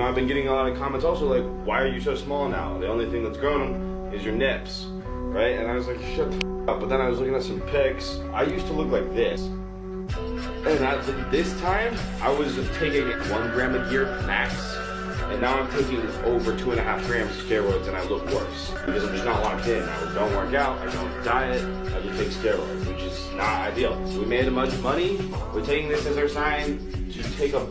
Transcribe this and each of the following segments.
I've been getting a lot of comments also like, why are you so small now? The only thing that's grown is your nips, right? And I was like, shut the f up. But then I was looking at some pics. I used to look like this. And this time, I was taking 1 gram a year max. And now I'm taking over 2.5 grams of steroids and I look worse. Because I'm just not locked in. I don't work out, I don't diet, I just take steroids, which is not ideal. We made a bunch of money. We're taking this as our sign to take a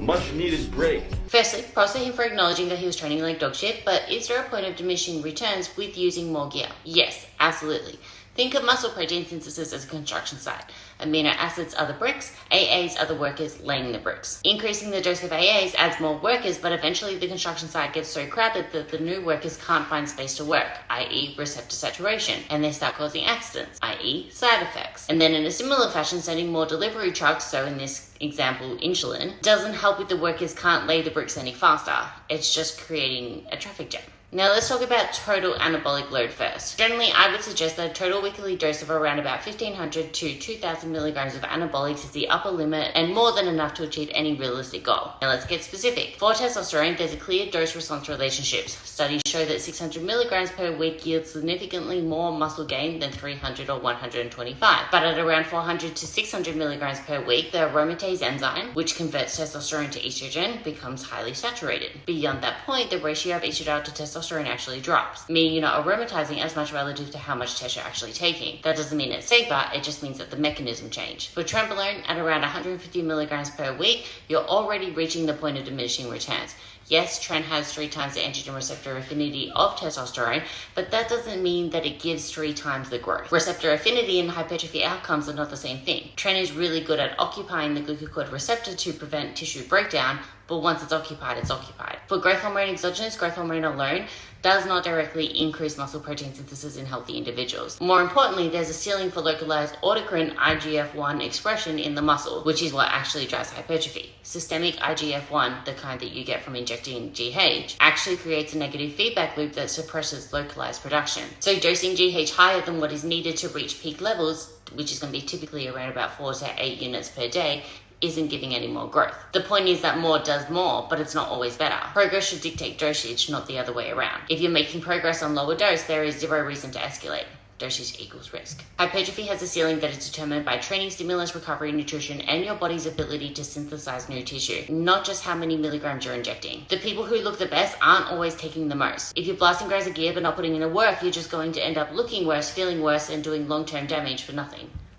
much needed break. Firstly, props to him for acknowledging that he was training like dog shit, but is there a point of diminishing returns with using more gear? Yes, absolutely. Think of muscle protein synthesis as a construction site. Amino acids are the bricks, AAs are the workers laying the bricks. Increasing the dose of AAs adds more workers, but eventually the construction site gets so crowded that the new workers can't find space to work, i.e. receptor saturation, and they start causing accidents, i.e. side effects. And then in a similar fashion, sending more delivery trucks, so in this example insulin, doesn't help if the workers can't lay the bricks any faster. It's just creating a traffic jam. Now let's talk about total anabolic load first. Generally, I would suggest that a total weekly dose of around about 1,500 to 2,000 milligrams of anabolics is the upper limit and more than enough to achieve any realistic goal. Now let's get specific. For testosterone, there's a clear dose-response relationship. Studies show that 600 milligrams per week yields significantly more muscle gain than 300 or 125. But at around 400 to 600 milligrams per week, the aromatase enzyme, which converts testosterone to estrogen, becomes highly saturated. Beyond that point, the ratio of estradiol to testosterone actually drops, meaning you're not aromatizing as much relative to how much test you're actually taking. That doesn't mean it's safer, it just means that the mechanism changed. For trenbolone, at around 150 milligrams per week, you're already reaching the point of diminishing returns. Yes, Tren has 3 times the androgen receptor affinity of testosterone, but that doesn't mean that it gives 3 times the growth. Receptor affinity and hypertrophy outcomes are not the same thing. Tren is really good at occupying the glucocorticoid receptor to prevent tissue breakdown, but once it's occupied, it's occupied. For growth hormone exogenous, growth hormone alone does not directly increase muscle protein synthesis in healthy individuals. More importantly, there's a ceiling for localized autocrine IGF-1 expression in the muscle, which is what actually drives hypertrophy. Systemic IGF-1, the kind that you get from injecting GH, actually creates a negative feedback loop that suppresses localized production. So dosing GH higher than what is needed to reach peak levels, which is going to be typically around about 4 to 8 units per day, isn't giving any more growth. The point is that more does more, but it's not always better. Progress should dictate dosage, not the other way around. If you're making progress on lower dose, there is zero reason to escalate. Dosage equals risk. Hypertrophy has a ceiling that is determined by training, stimulus, recovery, nutrition, and your body's ability to synthesize new tissue, not just how many milligrams you're injecting. The people who look the best aren't always taking the most. If you're blasting grains of gear but not putting in the work, you're just going to end up looking worse, feeling worse, and doing long-term damage for nothing.